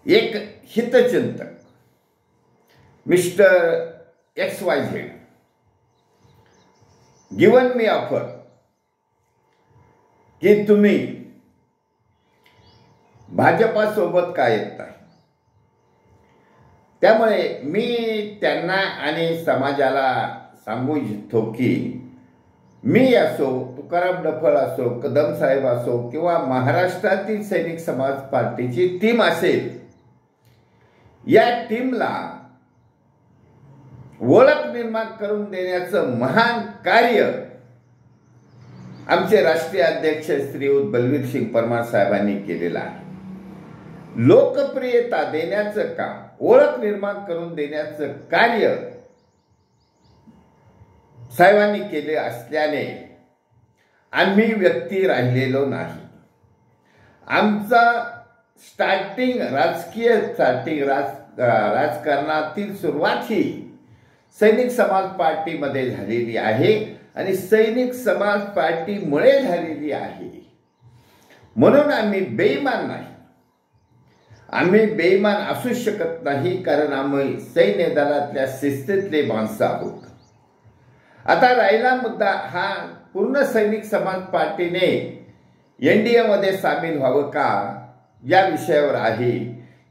एक हितचिंतक mister XYZ given me offer की तुम्ही भाजपासोबत का येत नाही. त्यामुळे मी त्यांना आणि समाजाला सांगू इच्छितो की मी असो, तुकाराम डफळ असो, कदम साहेब असो किंवा महाराष्ट्रातील सैनिक समाज पार्टीची टीम असेल, या टीमला ओळख निर्माण करून देण्याचं महान कार्य आमचे राष्ट्रीय अध्यक्ष श्रीयुत बलवीर सिंग परमार साहेबांनी केलेलं आहे. लोकप्रियता देण्याचं काम, ओळख निर्माण करून देण्याचं कार्य साहेबांनी केले असल्याने आम्ही व्यक्ती राहिलेलो नाही. आमचा राजकारणातील सुरुवात ही सैनिक समाज पार्टीमध्ये झालेली आहे आणि सैनिक समाज पार्टीमुळे झालेली आहे. म्हणून आम्ही बेईमान नाही. आम्ही बेईमान असू शकत नाही, कारण आम्ही सैन्य दलातल्या शिस्तीतले माणसं आहोत. आता राहिला मुद्दा हा, पूर्ण सैनिक समाज पार्टीने NDA मध्ये सामील व्हावं का, या विषयावर आहे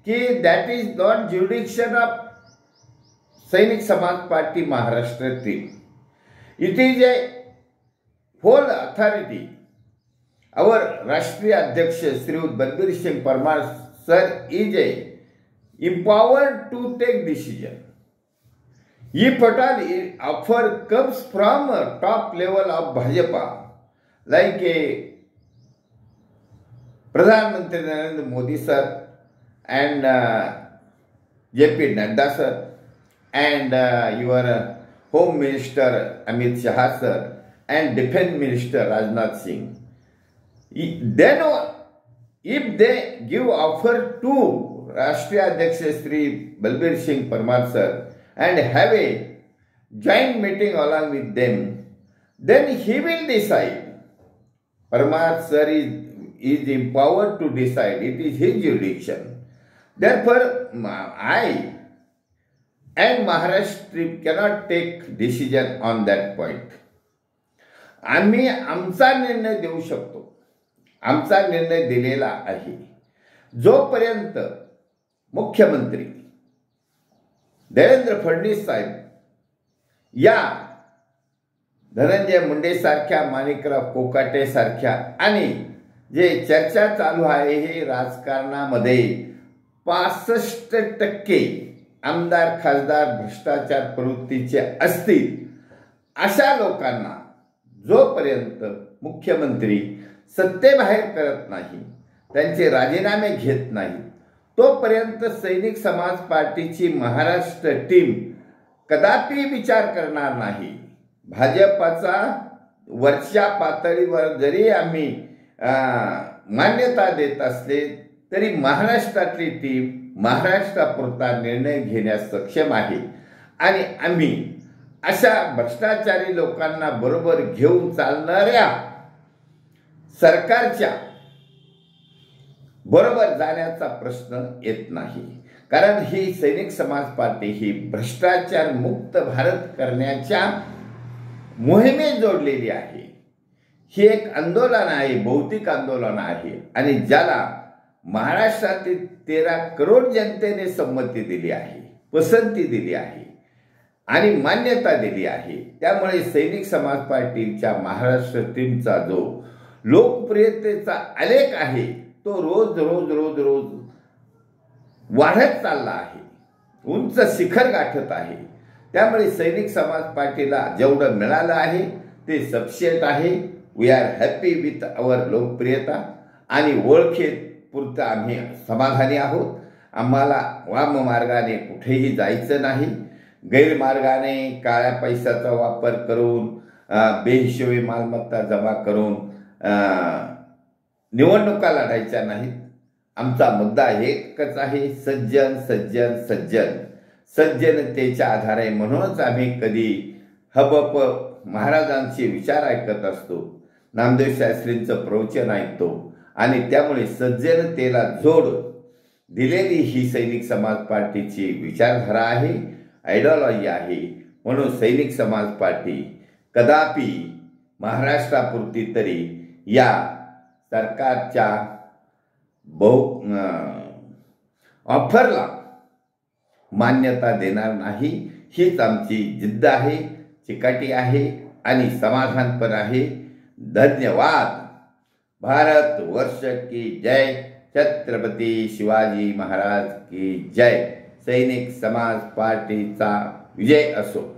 की that is not jurisdiction of Sainik Samaj party महाराष्ट्रातील. It is a whole authority. Our राष्ट्रीय अध्यक्ष श्रीयुत Balvir Singh Parmar sir is empowered to take decision. If at all offer comes from a top level of Bhajapa, like a Pradhan Mantri Narendra Modi sir and JP Nadda sir and your Home Minister Amit Shah sir and Defense Minister Rajnath Singh, then if they give offer to Rashtriya Adhyaksh Shri Balbir Singh Parmar sir and have a joint meeting along with them, then he will decide. Parmar sir is empowered to decide. It is his jurisdiction. Therefore, I and Maharashtra cannot take decision on that point. आम्ही आमचा निर्णय देऊ शकतो. आमचा निर्णय दिलेला आहे. जोपर्यंत मुख्यमंत्री देवेंद्र फडणवीस साहेब या धनंजय मुंडे सारख्या, माणिकराव कोकाटे सारख्या आणि जे चर्चा चालू आहे हे राजकारणामध्ये 65% आमदार खासदार भ्रष्टाचार प्रवृत्तीचे असतील, अशा लोकांना जोपर्यंत मुख्यमंत्री सत्तेबाहेर करत नाही, त्यांचे राजीनामे घेत नाही, तोपर्यंत सैनिक समाज पार्टीची महाराष्ट्र टीम कदापि विचार करणार नाही. भाजपाचा वरच्या पातळीवर जरी आम्ही मान्यता देत असले तरी महाराष्ट्रातली टीम महाराष्ट्रापुरता निर्णय घेण्यास सक्षम आहे. आणि आम्ही अशा भ्रष्टाचारी लोकांना बरोबर घेऊन चालणाऱ्या सरकारच्या बरोबर जाण्याचा प्रश्न येत नाही. कारण ही सैनिक समाज पार्टी ही भ्रष्टाचार मुक्त भारत करण्याच्या मोहिमेत जोडलेली आहे. ही एक आंदोलन आहे, बौद्धिक आंदोलन आहे आणि ज्याला महाराष्ट्रातील 13 करोड जनतेने संमती दिली आहे, पसंती दिली आहे आणि मान्यता दिली आहे. त्यामुळे सैनिक समाज पार्टीच्या महाराष्ट्र टीमचा जो लोकप्रियतेचा आलेख आहे तो रोज रोज रोज रोज वाढत चालला आहे, उंच शिखर गाठत आहे. त्यामुळे सैनिक समाज पार्टीला जेवढं मिळालं आहे ते सफिशियंट आहे. वी आर हॅपी विथ आवर लोकप्रियता आणि ओळखीत पुरतं आम्ही समाधानी आहोत. आम्हाला वाम मार्गाने कुठेही जायचं नाही. गैरमार्गाने काळ्या पैशाचा वापर करून बेहिशोबी मालमत्ता जमा करून निवडणुका लढायच्या नाहीत. आमचा मुद्दा एकच आहे, सज्जन सज्जन सज्जन, सज्जनतेच्या आधारे. म्हणूनच आम्ही कधी हबप महाराजांचे विचार ऐकत असतो, नामदेव शास्त्रींचं प्रवचन ऐकतो आणि त्यामुळे सज्जनतेला जोड दिलेली ही सैनिक समाज पार्टीची विचारधारा आहे, आयडिओलॉजी आहे. म्हणून सैनिक समाज पार्टी कदापि महाराष्ट्रापुरती तरी या सरकारच्या ऑफरला मान्यता देणार नाही. हीच आमची जिद्द आहे, चिकाटी आहे आणि समाधान पण आहे. धन्यवाद. भारत वर्ष की जय. छत्रपती शिवाजी महाराज की जय. सैनिक समाज पार्टीचा विजय असो.